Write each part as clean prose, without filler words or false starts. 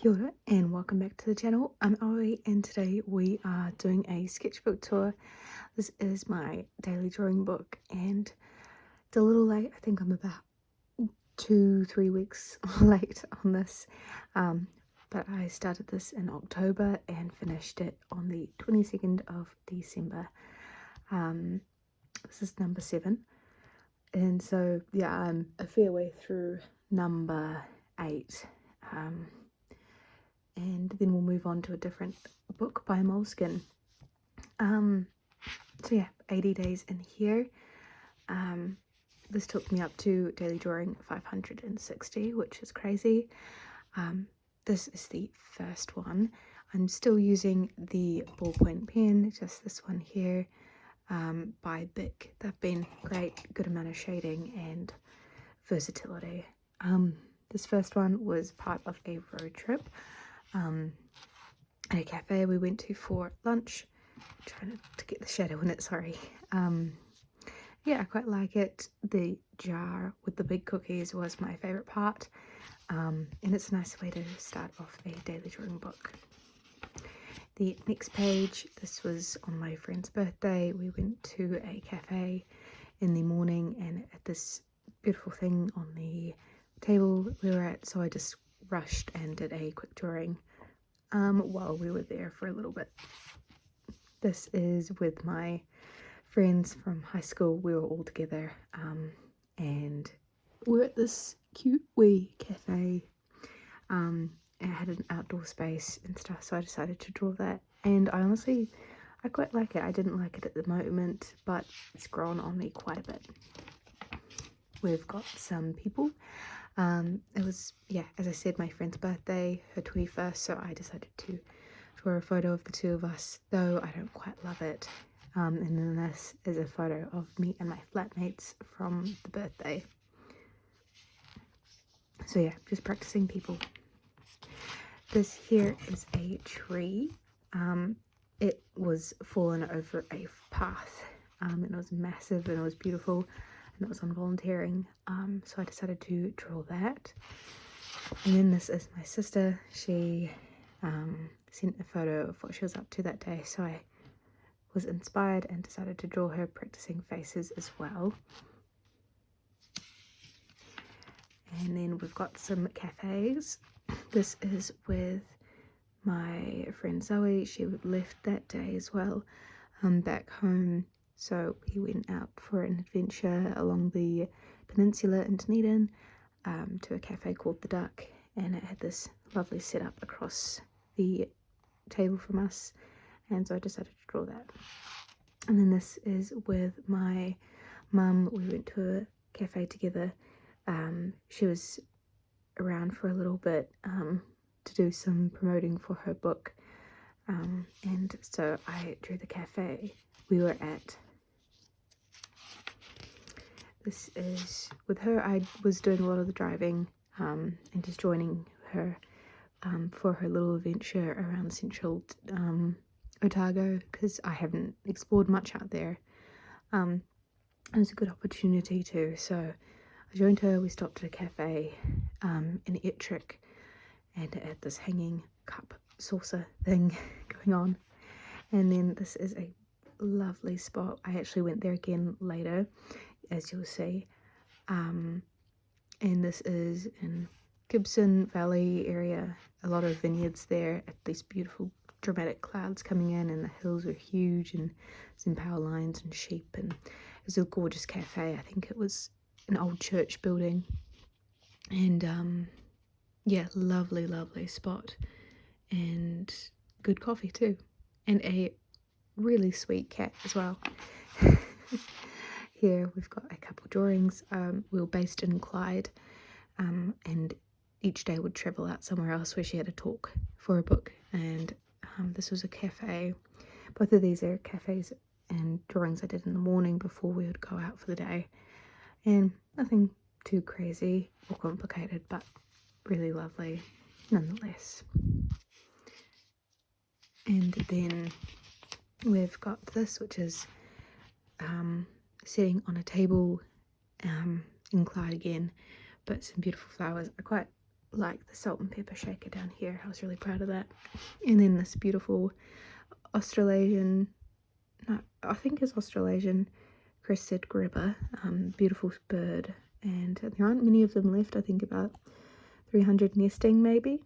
Kia ora and welcome back to the channel. I'm Aoi and today we are doing a sketchbook tour. This is my daily drawing book and it's a little late. I think I'm about 2-3 weeks late on this. But I started this in October and finished it on the 22nd of December. This is number 7. And so yeah, I'm a fair way through number 8. And then we'll move on to a different book by Moleskine. So yeah, 80 days in here. This took me up to daily drawing 560, which is crazy. This is the first one. I'm still using the ballpoint pen, just this one here, by Bic. They've been great, good amount of shading and versatility. This first one was part of a road trip. At a cafe we went to for lunch. Trying to get the shadow in it, sorry. Yeah, I quite like it. The jar with the big cookies was my favourite part, and it's a nice way to start off a daily drawing book. The next page, this was on my friend's birthday. We went to a cafe in the morning and at this beautiful thing on the table we were at, so I just rushed and did a quick drawing while we were there for a little bit. This is with my friends from high school. We were all together and we were at this cute wee cafe. It had an outdoor space and stuff, so I decided to draw that, and I quite like it. I didn't like it at the moment, but it's grown on me quite a bit. We've got some people. It was, yeah, as I said, my friend's birthday, her 21st, so I decided to draw a photo of the two of us, though I don't quite love it. And then this is a photo of me and my flatmates from the birthday. So yeah, just practicing people. This here is a tree. It was fallen over a path, and it was massive and it was beautiful. And it was on volunteering, so I decided to draw that. And then this is my sister. She sent a photo of what she was up to that day, so I was inspired and decided to draw her practicing faces as well. And then we've got some cafes. This is with my friend Zoe. She left that day as well, back home. So we went out for an adventure along the peninsula in Dunedin, to a cafe called The Duck, and it had this lovely setup across the table from us, and so I decided to draw that. And then this is with my mum. We went to a cafe together. She was around for a little bit to do some promoting for her book, and so I drew the cafe we were at. This is with her. I was doing a lot of the driving and just joining her for her little adventure around central Otago, because I haven't explored much out there. It was a good opportunity too, so I joined her. We stopped at a cafe in Ettrick, and it had this hanging cup saucer thing going on. And then this is a lovely spot. I actually went there again later, as you'll see, and this is in Gibson Valley area. A lot of vineyards there, at these beautiful dramatic clouds coming in, and the hills are huge, and some power lines and sheep, and it was a gorgeous cafe. I think it was an old church building, and yeah, lovely spot, and good coffee too, and a really sweet cat as well. Here we've got a couple drawings. We were based in Clyde, and each day would travel out somewhere else where she had a talk for a book, and this was a cafe. Both of these are cafes and drawings I did in the morning before we would go out for the day, and nothing too crazy or complicated, but really lovely nonetheless. And then we've got this, which is sitting on a table in Clyde again, but some beautiful flowers. I quite like the salt and pepper shaker down here. I was really proud of that. And then this beautiful Australasian, no, I think it's Australasian crested gripper, beautiful bird. And there aren't many of them left, I think about 300 nesting maybe.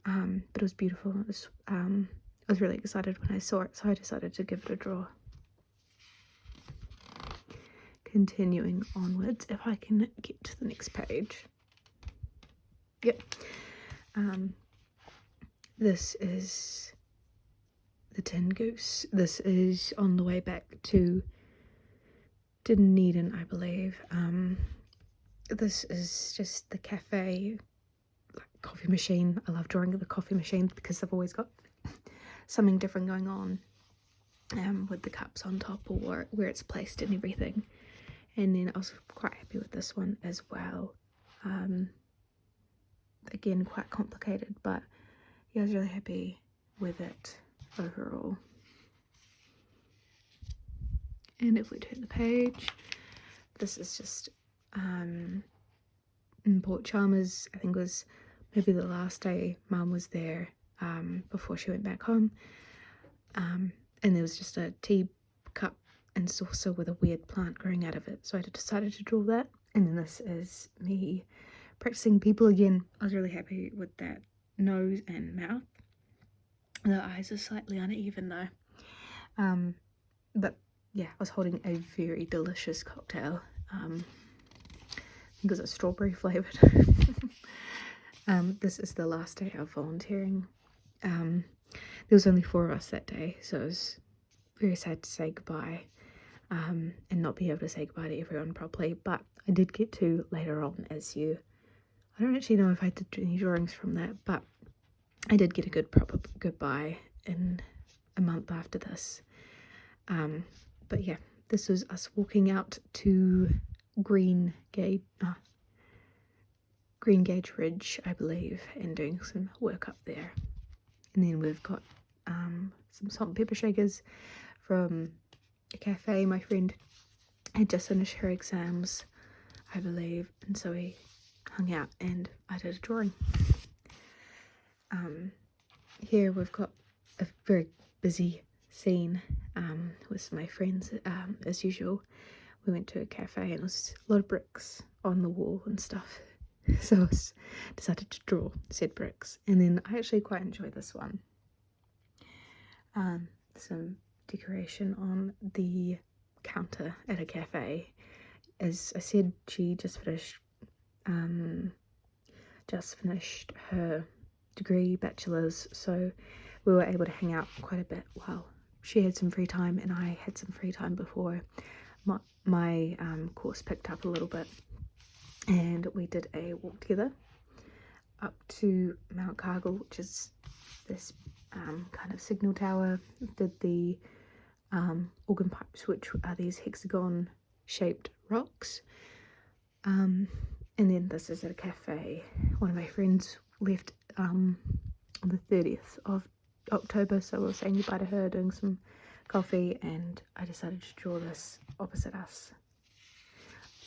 But it was beautiful. I was really excited when I saw it, so I decided to give it a draw. Continuing onwards, if I can get to the next page. Yep. This is the Tin Goose. This is on the way back to Dunedin, I believe. This is just the cafe coffee machine. I love drawing the coffee machine because they've always got something different going on with the cups on top or where it's placed and everything. And then I was quite happy with this one as well. Again, quite complicated, but yeah, I was really happy with it overall. And if we turn the page, this is just in Port Chalmers. I think it was maybe the last day Mum was there before she went back home. And there was just a tea cup and saucer with a weird plant growing out of it. So I decided to draw that. And then this is me practicing people again. I was really happy with that nose and mouth. The eyes are slightly uneven though. But yeah, I was holding a very delicious cocktail. I think it was strawberry flavoured. This is the last day of volunteering. There was only 4 of us that day, so it was very sad to say goodbye and not be able to say goodbye to everyone properly. But I did get to later on I don't actually know if I did any drawings from that, but I did get a good proper goodbye in a month after this. But yeah, this was us walking out to Green Gauge Ridge, I believe, and doing some work up there. And then we've got some salt and pepper shakers from a cafe. My friend had just finished her exams, I believe, and so we hung out and I did a drawing. Here we've got a very busy scene with my friends. As usual, we went to a cafe and there was a lot of bricks on the wall and stuff. So I decided to draw said bricks, and then I actually quite enjoy this one. Some decoration on the counter at a cafe. As I said, she just finished her degree, bachelor's, so we were able to hang out quite a bit while she had some free time and I had some free time before my course picked up a little bit. And we did a walk together up to Mount Cargill, which is this kind of signal tower. Did the organ pipes, which are these hexagon shaped rocks. And then this is at a cafe. One of my friends left on the 30th of October, so we were saying goodbye to her, doing some coffee, and I decided to draw this opposite us.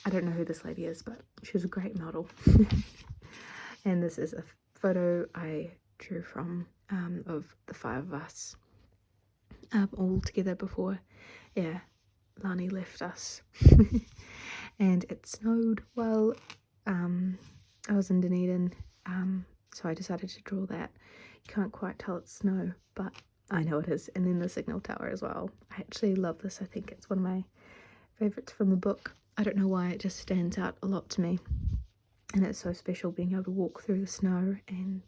I don't know who this lady is, but she was a great model. And this is a photo I drew from of the 5 of us all together before Lani left us. And it snowed while I was in Dunedin, so I decided to draw that. You can't quite tell it's snow, but I know it is. And then the signal tower as well. I actually love this. I think it's one of my favourites from the book. I don't know why, it just stands out a lot to me. And it's so special being able to walk through the snow, and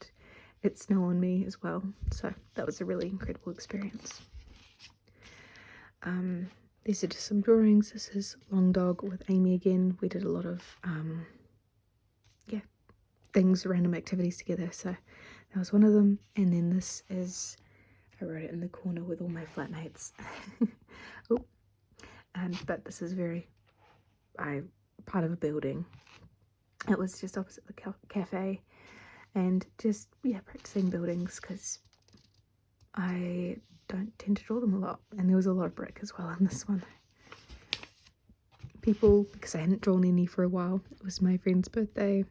it's snow on me as well. So that was a really incredible experience. These are just some drawings. This is Long Dog with Amy again. We did a lot of things, random activities together, so that was one of them. And then this is, I wrote it in the corner with all my flatmates. But this is part of a building. It was just opposite the cafe, and just practicing buildings because I don't tend to draw them a lot. And there was a lot of brick as well in this one. People, because I hadn't drawn any for a while. It was my friend's birthday,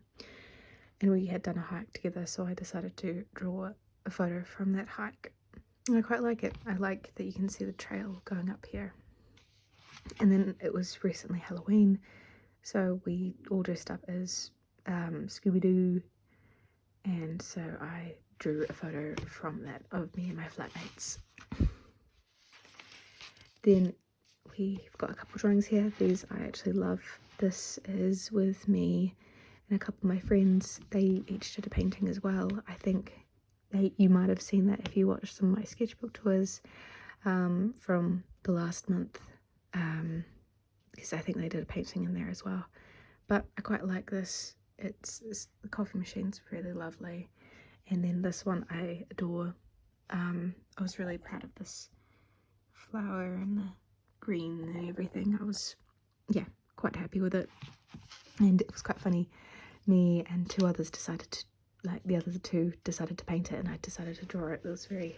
and we had done a hike together, so I decided to draw a photo from that hike. And I quite like it. I like that you can see the trail going up here. And then it was recently Halloween, so we all dressed up as Scooby-Doo, and so I drew a photo from that of me and my flatmates. Then we've got a couple drawings here. These I actually love. This is with me and a couple of my friends. They each did a painting as well. I think you might have seen that if you watched some of my sketchbook tours from the last month, because I think they did a painting in there as well. But I quite like this. The coffee machine's really lovely, and then this one I adore. I was really proud of this flower and the green and everything. I was, yeah, quite happy with it, and it was quite funny. Me and two others decided to, the other two decided to paint it, and I decided to draw it. It was very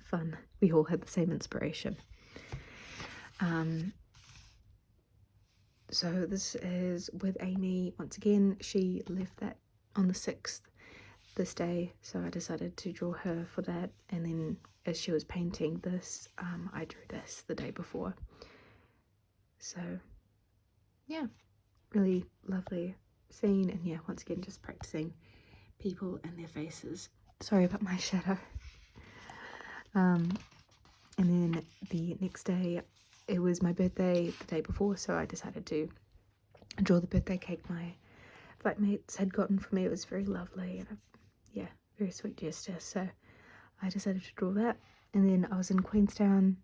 fun. We all had the same inspiration. So this is with Amy. Once again, she left that on the 6th this day, so I decided to draw her for that. And then as she was painting this, I drew this the day before. So yeah, really lovely scene. And yeah, once again, just practicing people and their faces. Sorry about my shadow. And then the next day, it was my birthday the day before, so I decided to draw the birthday cake my flatmates had gotten for me. It was very lovely, and yeah, very sweet gesture, so I decided to draw that. And then I was in Queenstown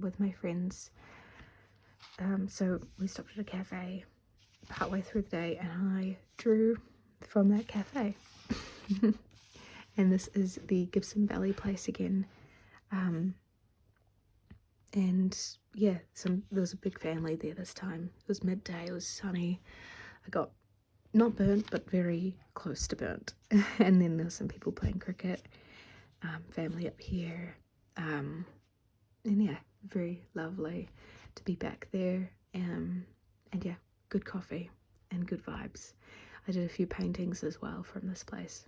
with my friends, so we stopped at a cafe partway through the day, and I drew from that cafe. And this is the Gibson Valley place again. And yeah, there was a big family there this time. It was midday, it was sunny. I got not burnt, but very close to burnt. And then there were some people playing cricket, family up here. And yeah, very lovely to be back there. And yeah, good coffee and good vibes. I did a few paintings as well from this place.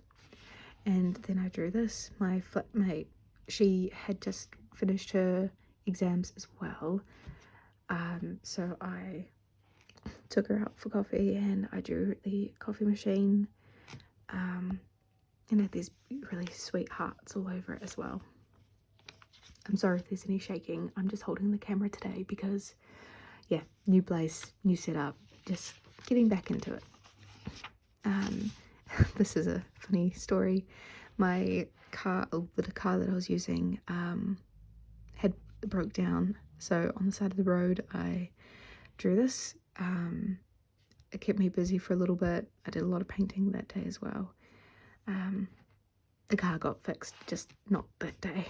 And then I drew this. My flatmate, she had just finished her exams as well, so I took her out for coffee and I drew the coffee machine, and it had these really sweet hearts all over it as well. I'm sorry if there's any shaking. I'm just holding the camera today because yeah, new place, new setup, just getting back into it. This is a funny story. My car, the car that I was using, had broke down, so on the side of the road I drew this. It kept me busy for a little bit. I did a lot of painting that day as well. The car got fixed, just not that day.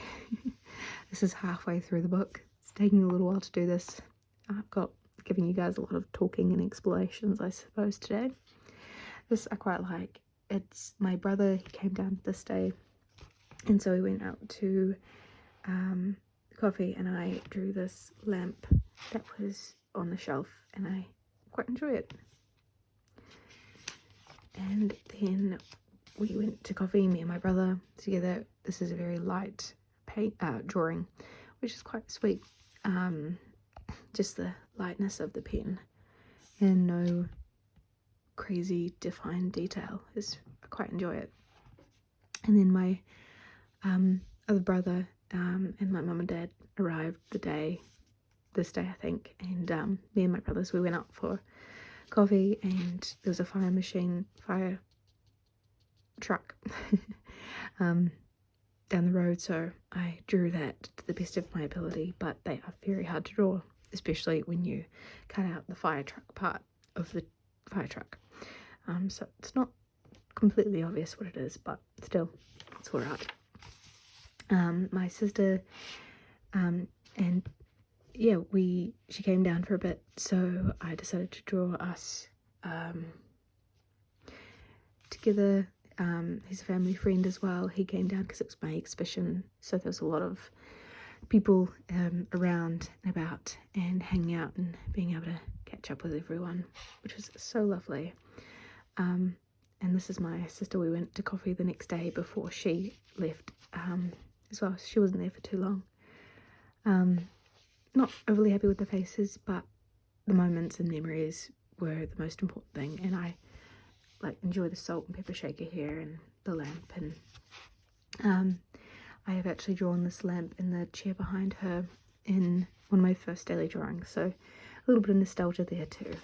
This is halfway through the book. It's taking a little while to do this. I've got giving you guys a lot of talking and explanations, I suppose, today. This I quite like. It's my brother, he came down this day, and so we went out to coffee, and I drew this lamp that was on the shelf, and I quite enjoy it. And then we went to coffee, me and my brother together. This is a very light drawing, which is quite sweet. Just the lightness of the pen and no crazy defined detail. I quite enjoy it. And then my other brother and my mum and dad arrived this day I think, and me and my brothers, we went out for coffee, and there was a fire truck down the road, so I drew that to the best of my ability, but they are very hard to draw, especially when you cut out the fire truck part of the fire truck. So it's not completely obvious what it is, but still, it's alright. My sister, and yeah, she came down for a bit, so I decided to draw us together. He's a family friend as well. He came down because it was my exhibition, so there was a lot of people around and about and hanging out and being able to catch up with everyone, which was so lovely. and this is my sister. We went to coffee the next day before she left as well. She wasn't there for too long. Not overly happy with the faces, but the moments and memories were the most important thing, and I enjoy the salt and pepper shaker here and the lamp. And I have actually drawn this lamp in the chair behind her in one of my first daily drawings, so a little bit of nostalgia there too.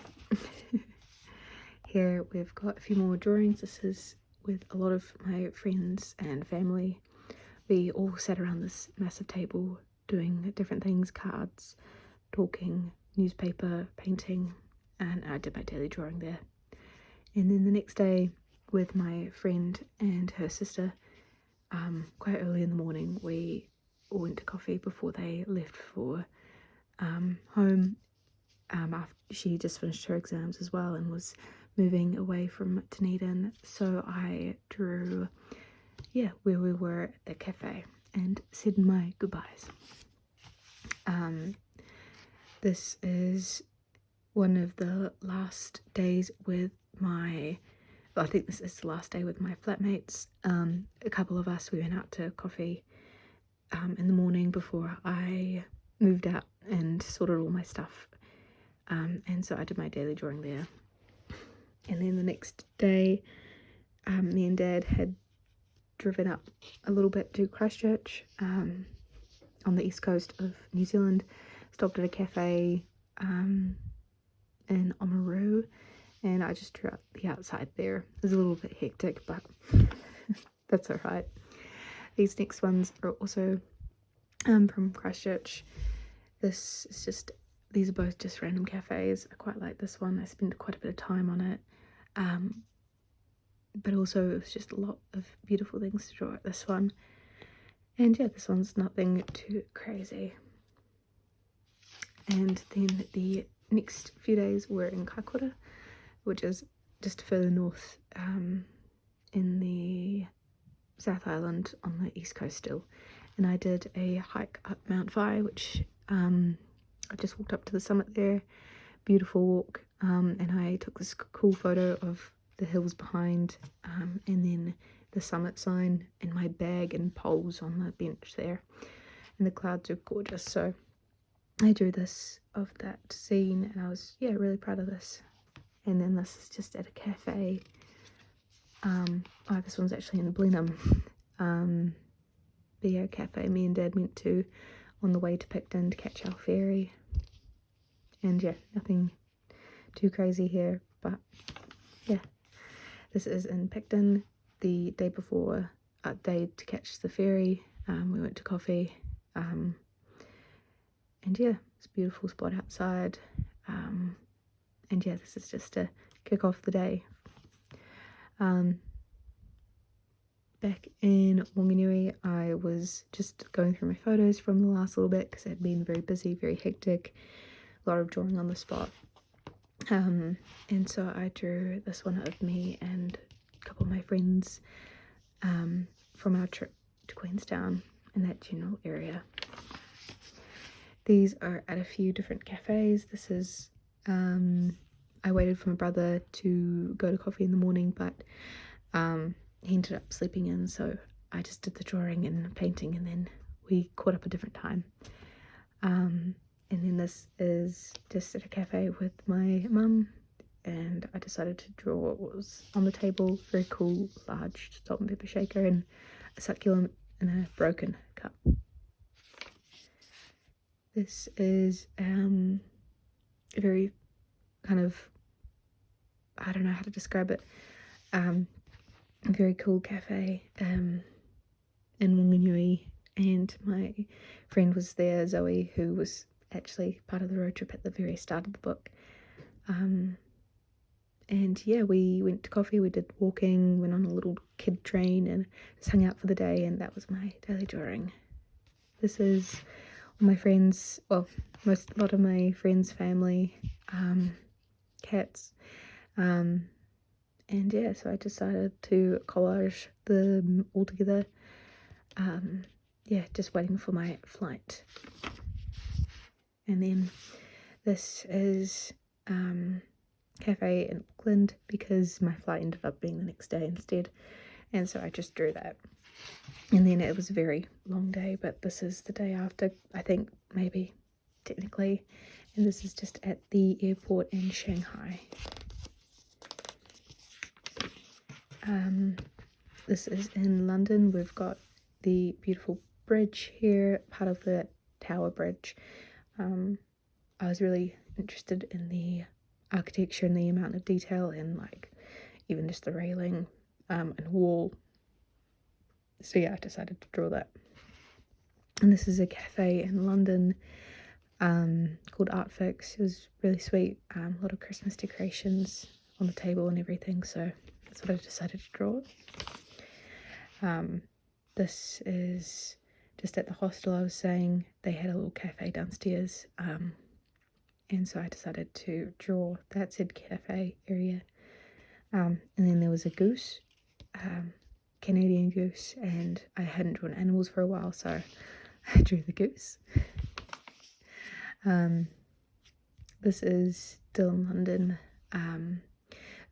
Here we've got a few more drawings. This is with a lot of my friends and family. We all sat around this massive table doing different things, cards, talking, newspaper, painting, and I did my daily drawing there. And then the next day with my friend and her sister, quite early in the morning, we all went to coffee before they left for home. After she just finished her exams as well and was moving away from Dunedin, so I drew where we were at the cafe and said my goodbyes. This is one of the last days with I think this is the last day with my flatmates. A couple of us, we went out to coffee in the morning before I moved out and sorted all my stuff, and so I did my daily drawing there. And then the next day, me and Dad had driven up a little bit to Christchurch on the east coast of New Zealand, stopped at a cafe in Oamaru, and I just drew out the outside there. It was a little bit hectic, but that's alright. These next ones are also from Christchurch. These are both just random cafes. I quite like this one. I spent quite a bit of time on it. But also it was just a lot of beautiful things to draw at this one. And yeah, this one's nothing too crazy. And then the next few days were in Kaikoura, which is just further north in the South Island on the east coast still. And I did a hike up Mount Vai, which I just walked up to the summit there. Beautiful walk. And I took this cool photo of the hills behind, and then the summit sign and my bag and poles on the bench there. And the clouds are gorgeous, so I drew this of that scene, and I was really proud of this. And then this is just at a cafe. This one's actually in Blenheim. The cafe me and Dad went to on the way to Picton to catch our ferry. And nothing too crazy here, but this is in Picton. The day before, day to catch the ferry, we went to coffee, and it's a beautiful spot outside, and this is just to kick off the day. Back in Wanganui, I was just going through my photos from the last little bit because it had been very busy, very hectic, a lot of drawing on the spot. And so I drew this one of me and a couple of my friends from our trip to Queenstown in that general area. These are at a few different cafes. This is, I waited for my brother to go to coffee in the morning, but he ended up sleeping in, so I just did the drawing and painting, and then we caught up a different time. And then this is just at a cafe with my mum, and I decided to draw what was on the table. Very cool, large salt and pepper shaker and a succulent in a broken cup. This is a very kind of, I don't know how to describe it, a very cool cafe in Wanganui, and my friend was there, Zoe, who was actually part of the road trip at the very start of the book. And we went to coffee, we did walking, went on a little kid train and just hung out for the day, and that was my daily drawing. This is all my friends, a lot of my friends' family, cats, and so I decided to collage them all together. Just waiting for my flight. And then this is cafe in Auckland because my flight ended up being the next day instead, and so I just drew that. And then it was a very long day, but this is the day after, I think, maybe technically, and this is just at the airport in Shanghai. This is in London. We've got the beautiful bridge here, part of the Tower Bridge. I was really interested in the architecture and the amount of detail and like even just the railing and wall. So yeah, I decided to draw that. And this is a cafe in London called Art Fix. It was really sweet. A lot of Christmas decorations on the table and everything, so that's what I decided to draw. This is just at the hostel I was saying. They had a little cafe downstairs, and so I decided to draw that said cafe area. And then there was a goose, Canadian goose, and I hadn't drawn animals for a while, so I drew the goose. This is still in London.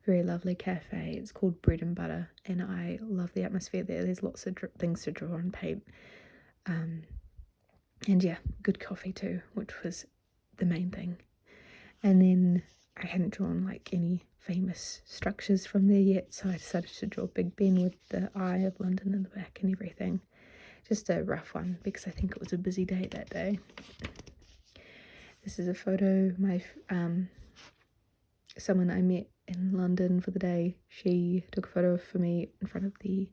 Very lovely cafe. It's called Bread and Butter, and I love the atmosphere there. There's lots of things to draw and paint, and yeah, good coffee too, which was the main thing. And then I hadn't drawn like any famous structures from there yet, so I decided to draw Big Ben with the Eye of London in the back and everything. Just a rough one because I think it was a busy day that day. This is a photo my someone I met in London for the day. She took a photo for me in front of the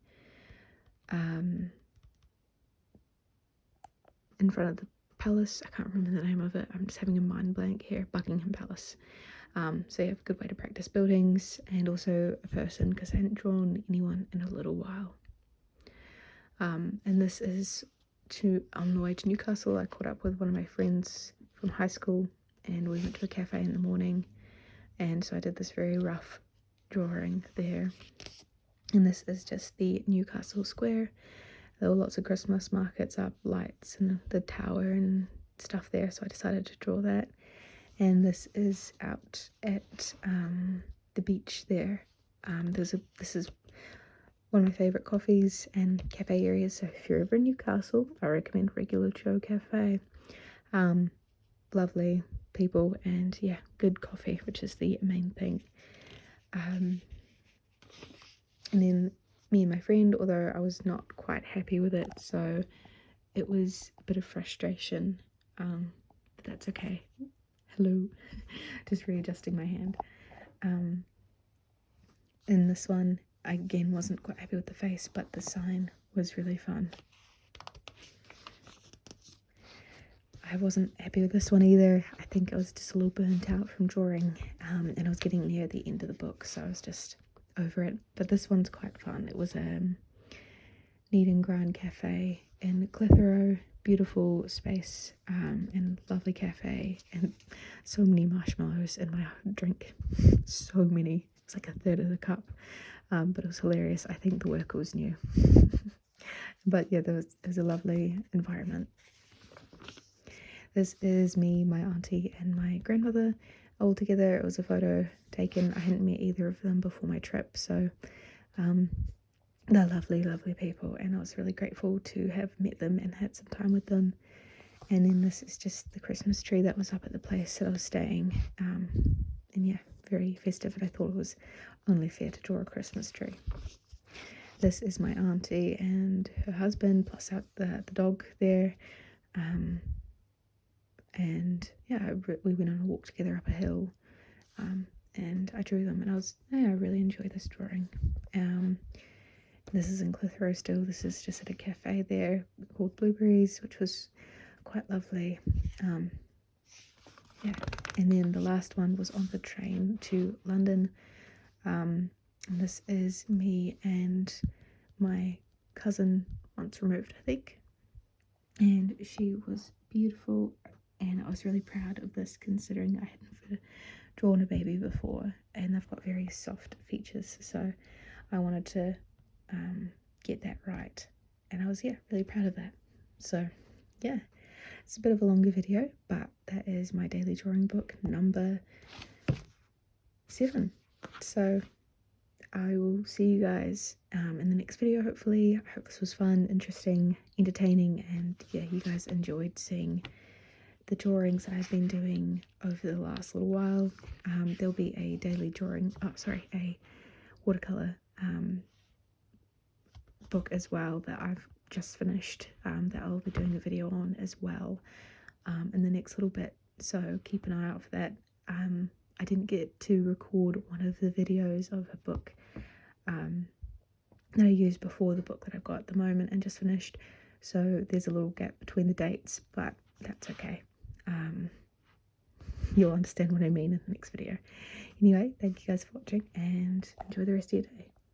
palace. I can't remember the name of it. I'm just having a mind blank here. Buckingham Palace. So yeah, a good way to practice buildings, and also a person because I hadn't drawn anyone in a little while. And this is on the way to Newcastle. I caught up with one of my friends from high school, and we went to a cafe in the morning, and so I did this very rough drawing there. And this is just the Newcastle Square. There were lots of Christmas markets up, lights and the tower and stuff there, so I decided to draw that. And this is out at the beach there. This is one of my favourite coffees and cafe areas, so if you're ever in Newcastle, I recommend Regular Joe Cafe. Lovely people and yeah, good coffee, which is the main thing. And then me and my friend, although I was not quite happy with it, so it was a bit of frustration, but that's okay. Hello. Just readjusting my hand. In this one, I again wasn't quite happy with the face, but the sign was really fun. I wasn't happy with this one either. I think I was just a little burnt out from drawing, and I was getting near the end of the book, so I was just over it. But this one's quite fun. It was a Neat and Grind cafe in Clitheroe. Beautiful space, and lovely cafe, and so many marshmallows in my drink. So many. It was like a third of the cup, but it was hilarious. I think the worker was new. But yeah, it was a lovely environment. This is me, my auntie, and my grandmother all together. It was a photo taken. I hadn't met either of them before my trip, so they're lovely, lovely people, and I was really grateful to have met them and had some time with them. And then this is just the Christmas tree that was up at the place that I was staying, and yeah, very festive, and I thought it was only fair to draw a Christmas tree. This is my auntie and her husband, plus out the dog there, and yeah, we went on a walk together up a hill, and I drew them, and I really enjoyed this drawing. This is in Clitheroe still. This is just at a cafe there called Blueberries, which was quite lovely. Yeah, and then the last one was on the train to London. And this is me and my cousin once removed, I think, and she was beautiful, and I was really proud of this considering I hadn't never drawn a baby before, and they've got very soft features, so I wanted to get that right, and I was really proud of that. So yeah, it's a bit of a longer video, but that is my daily drawing book number 7. So I will see you guys in the next video, hopefully. I hope this was fun, interesting, entertaining, and yeah, you guys enjoyed seeing the drawings that I've been doing over the last little while. There'll be a daily drawing, a watercolour book as well that I've just finished, that I'll be doing a video on as well in the next little bit, so keep an eye out for that. I didn't get to record one of the videos of a book that I used before the book that I've got at the moment and just finished, so there's a little gap between the dates, but that's okay. You'll understand what I mean in the next video. Anyway, thank you guys for watching and enjoy the rest of your day.